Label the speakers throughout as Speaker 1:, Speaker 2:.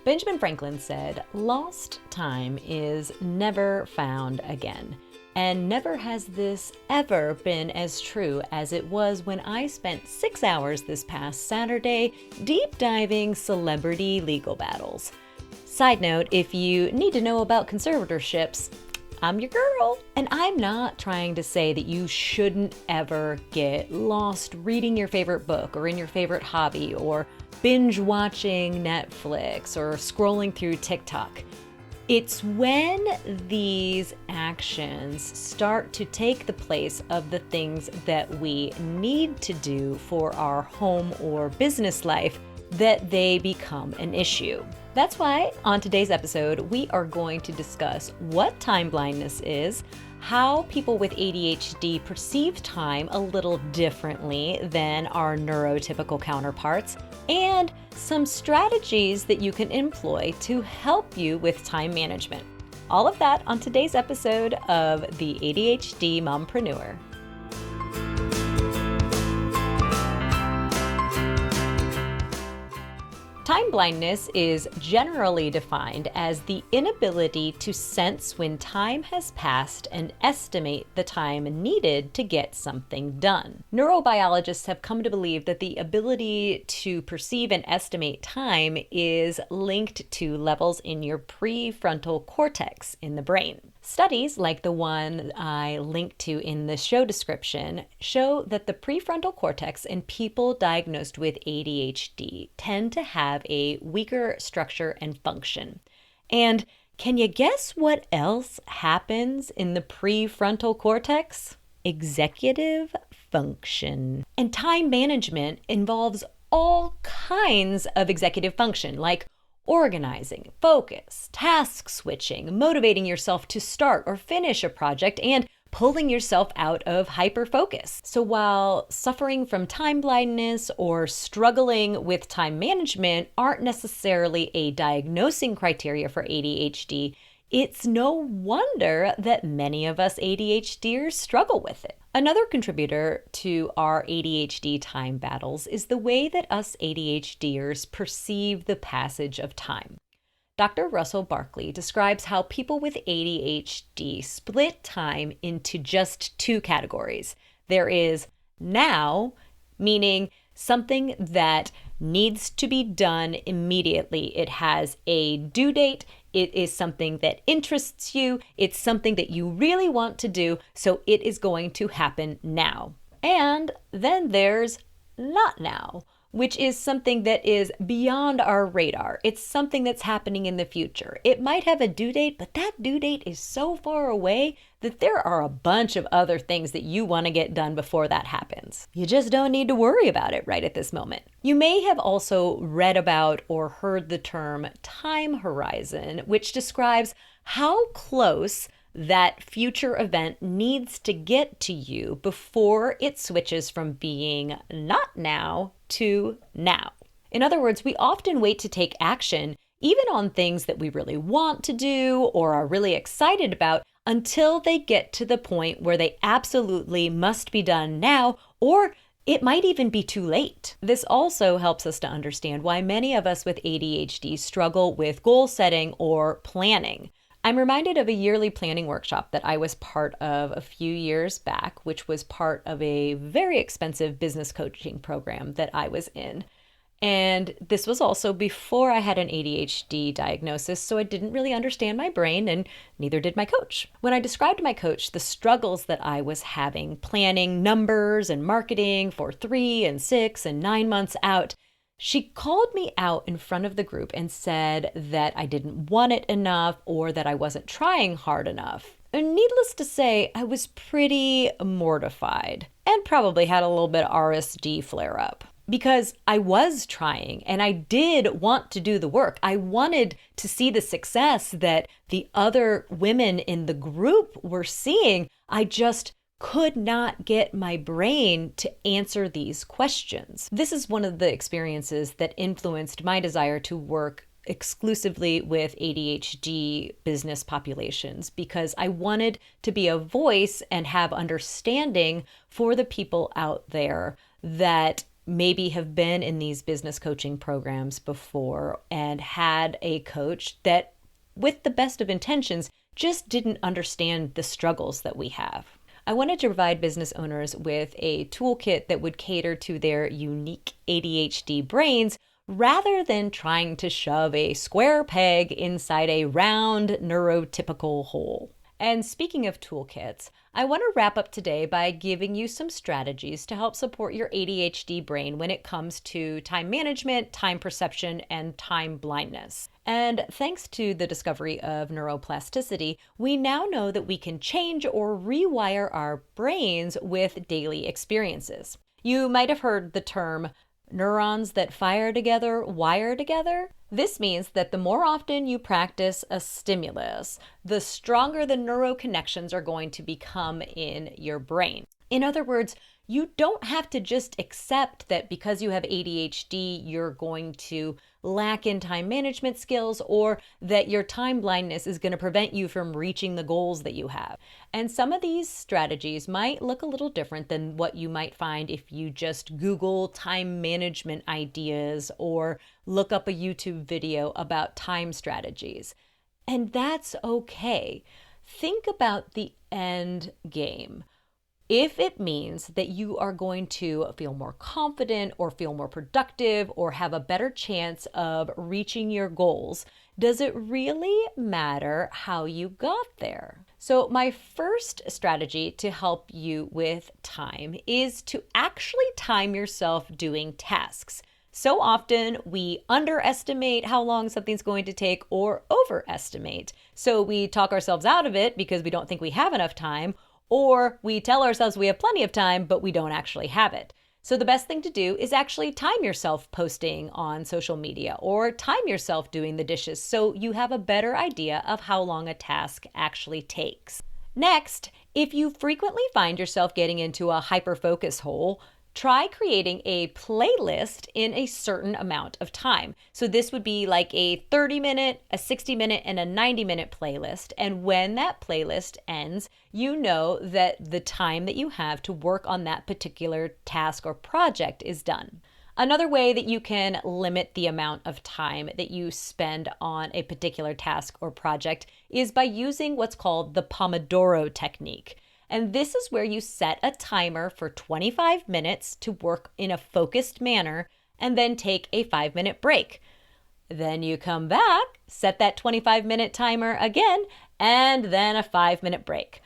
Speaker 1: Benjamin Franklin said, "Lost time is never found again." And never has this ever been as true as it was when I spent 6 hours this past Saturday deep diving celebrity legal battles. Side note, if you need to know about conservatorships, I'm your girl. And I'm not trying to say that you shouldn't ever get lost reading your favorite book or in your favorite hobby or binge watching Netflix or scrolling through TikTok. It's when these actions start to take the place of the things that we need to do for our home or business life that they become an issue. That's why on today's episode, we are going to discuss what time blindness is, how people with ADHD perceive time a little differently than our neurotypical counterparts, and some strategies that you can employ to help you with time management. All of that on today's episode of the ADHD Mompreneur. Time blindness is generally defined as the inability to sense when time has passed and estimate the time needed to get something done. Neurobiologists have come to believe that the ability to perceive and estimate time is linked to levels in your prefrontal cortex in the brain. Studies, like the one I linked to in the show description, show that the prefrontal cortex in people diagnosed with ADHD tend to have a weaker structure and function. And can you guess what else happens in the prefrontal cortex? Executive function. And time management involves all kinds of executive function, like organizing, focus, task switching, motivating yourself to start or finish a project, and pulling yourself out of hyperfocus. So while suffering from time blindness or struggling with time management aren't necessarily a diagnosing criteria for ADHD, it's no wonder that many of us ADHDers struggle with it. Another contributor to our ADHD time battles is the way that us ADHDers perceive the passage of time. Dr. Russell Barkley describes how people with ADHD split time into just two categories. There is now, meaning something that needs to be done immediately. It has a due date. It is something that interests you. It's something that you really want to do, so it is going to happen now. And then there's not now, which is something that is beyond our radar. It's something that's happening in the future. It might have a due date, but that due date is so far away that there are a bunch of other things that you want to get done before that happens. You just don't need to worry about it right at this moment. You may have also read about or heard the term time horizon, which describes how close that future event needs to get to you before it switches from being not now to now. In other words, we often wait to take action, even on things that we really want to do or are really excited about, until they get to the point where they absolutely must be done now, or it might even be too late. This also helps us to understand why many of us with ADHD struggle with goal setting or planning. I'm reminded of a yearly planning workshop that I was part of a few years back, which was part of a very expensive business coaching program that I was in. And this was also before I had an ADHD diagnosis, so I didn't really understand my brain, and neither did my coach. When I described my coach the struggles that I was having planning numbers and marketing for 3 and 6 and 9 months out, she called me out in front of the group and said that I didn't want it enough or that I wasn't trying hard enough. And needless to say, I was pretty mortified and probably had a little bit of RSD flare up. Because I was trying and I did want to do the work. I wanted to see the success that the other women in the group were seeing. I just could not get my brain to answer these questions. This is one of the experiences that influenced my desire to work exclusively with ADHD business populations, because I wanted to be a voice and have understanding for the people out there that maybe have been in these business coaching programs before and had a coach that, with the best of intentions, just didn't understand the struggles that we have. I wanted to provide business owners with a toolkit that would cater to their unique ADHD brains rather than trying to shove a square peg inside a round neurotypical hole. And speaking of toolkits, I want to wrap up today by giving you some strategies to help support your ADHD brain when it comes to time management, time perception, and time blindness. And thanks to the discovery of neuroplasticity, we now know that we can change or rewire our brains with daily experiences. You might have heard the term neurons that fire together, wire together. This means that the more often you practice a stimulus, the stronger the neural connections are going to become in your brain. In other words, you don't have to just accept that because you have ADHD, you're going to lack in time management skills, or that your time blindness is going to prevent you from reaching the goals that you have. And some of these strategies might look a little different than what you might find if you just Google time management ideas or look up a YouTube video about time strategies. And that's okay. Think about the end game. If it means that you are going to feel more confident or feel more productive or have a better chance of reaching your goals, does it really matter how you got there? So my first strategy to help you with time is to actually time yourself doing tasks. So often we underestimate how long something's going to take or overestimate. So we talk ourselves out of it because we don't think we have enough time, or we tell ourselves we have plenty of time, but we don't actually have it. So the best thing to do is actually time yourself posting on social media or time yourself doing the dishes so you have a better idea of how long a task actually takes. Next, if you frequently find yourself getting into a hyper-focus hole, try creating a playlist in a certain amount of time. So this would be like a 30-minute, a 60-minute, and a 90-minute playlist. And when that playlist ends, you know that the time that you have to work on that particular task or project is done. Another way that you can limit the amount of time that you spend on a particular task or project is by using what's called the Pomodoro technique. And this is where you set a timer for 25 minutes to work in a focused manner and then take a 5-minute break. Then you come back, set that 25-minute timer again, and then a 5-minute break.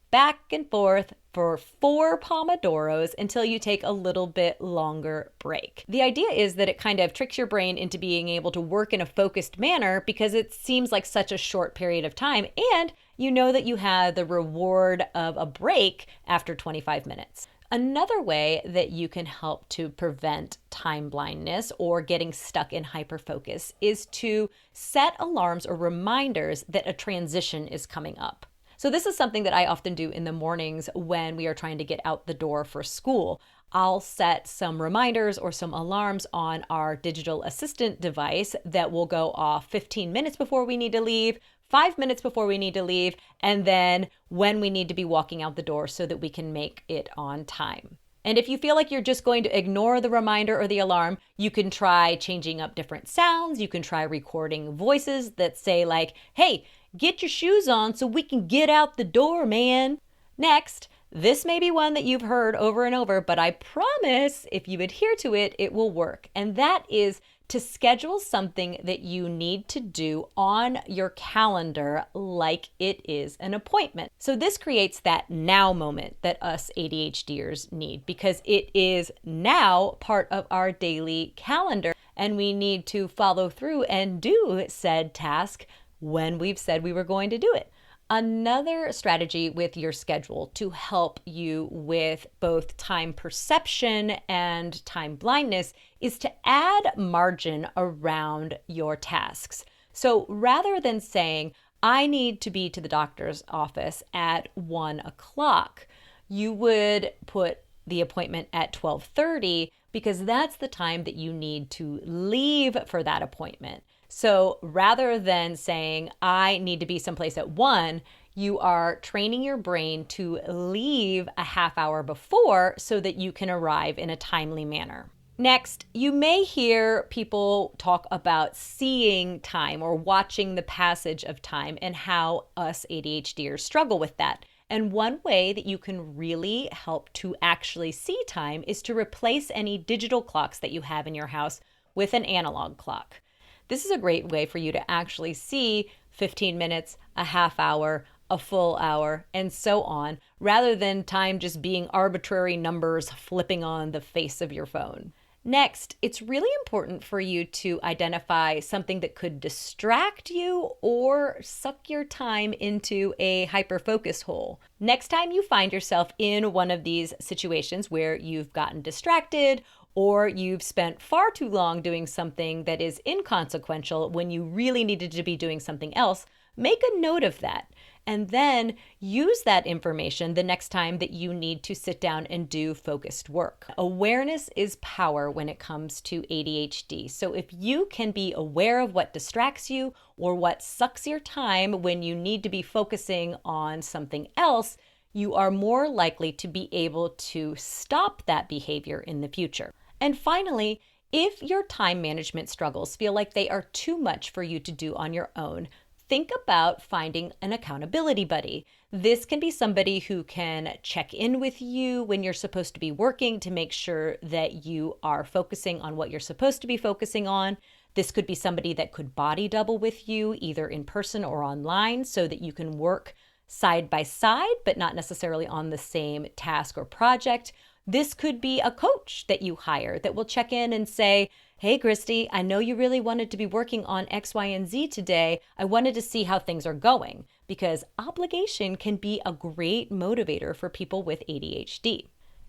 Speaker 1: Back and forth for 4 Pomodoros until you take a little bit longer break. The idea is that it kind of tricks your brain into being able to work in a focused manner because it seems like such a short period of time, and you know that you have the reward of a break after 25 minutes. Another way that you can help to prevent time blindness or getting stuck in hyperfocus is to set alarms or reminders that a transition is coming up. So this is something that I often do in the mornings when we are trying to get out the door for school. I'll set some reminders or some alarms on our digital assistant device that will go off 15 minutes before we need to leave, 5 minutes before we need to leave, and then when we need to be walking out the door so that we can make it on time. And if you feel like you're just going to ignore the reminder or the alarm, you can try changing up different sounds. You can try recording voices that say like, "Hey, get your shoes on so we can get out the door, man." Next, this may be one that you've heard over and over, but I promise if you adhere to it, it will work. And that is to schedule something that you need to do on your calendar like it is an appointment. So this creates that now moment that us ADHDers need because it is now part of our daily calendar and we need to follow through and do said task when we've said we were going to do it. Another strategy with your schedule to help you with both time perception and time blindness is to add margin around your tasks. So rather than saying, I need to be to the doctor's office at 1 o'clock, you would put the appointment at 12:30 because that's the time that you need to leave for that appointment. So rather than saying, I need to be someplace at 1, you are training your brain to leave a half hour before so that you can arrive in a timely manner. Next, you may hear people talk about seeing time or watching the passage of time and how us ADHDers struggle with that. And one way that you can really help to actually see time is to replace any digital clocks that you have in your house with an analog clock. This is a great way for you to actually see 15 minutes, a half hour, a full hour, and so on, rather than time just being arbitrary numbers flipping on the face of your phone. Next, it's really important for you to identify something that could distract you or suck your time into a hyper-focus hole. Next time you find yourself in one of these situations where you've gotten distracted or you've spent far too long doing something that is inconsequential when you really needed to be doing something else, make a note of that. And then use that information the next time that you need to sit down and do focused work. Awareness is power when it comes to ADHD. So if you can be aware of what distracts you or what sucks your time when you need to be focusing on something else, you are more likely to be able to stop that behavior in the future. And finally, if your time management struggles feel like they are too much for you to do on your own, think about finding an accountability buddy. This can be somebody who can check in with you when you're supposed to be working to make sure that you are focusing on what you're supposed to be focusing on. This could be somebody that could body double with you, either in person or online, so that you can work side by side, but not necessarily on the same task or project. This could be a coach that you hire that will check in and say, "Hey, Christy, I know you really wanted to be working on X, Y, and Z today. I wanted to see how things are going," because obligation can be a great motivator for people with ADHD.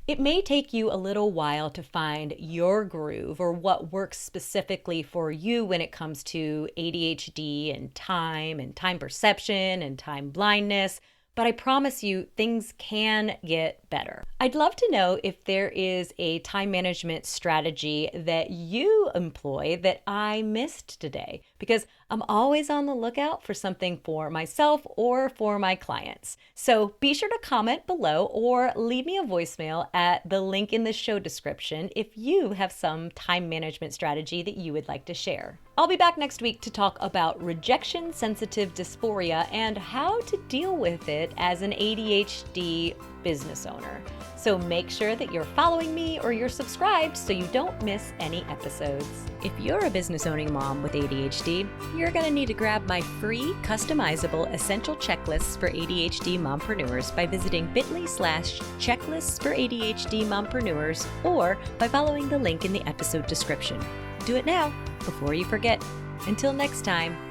Speaker 1: It may take you a little while to find your groove or what works specifically for you when it comes to ADHD and time perception and time blindness. But I promise you, things can get better. I'd love to know if there is a time management strategy that you employ that I missed today, because I'm always on the lookout for something for myself or for my clients. So be sure to comment below or leave me a voicemail at the link in the show description if you have some time management strategy that you would like to share. I'll be back next week to talk about rejection-sensitive dysphoria and how to deal with it as an ADHD business owner. So make sure that you're following me or you're subscribed so you don't miss any episodes. If you're a business owning mom with ADHD, you're going to need to grab my free customizable essential checklists for ADHD mompreneurs by visiting bit.ly/checklists for ADHD mompreneurs or by following the link in the episode description. Do it now before you forget. Until next time.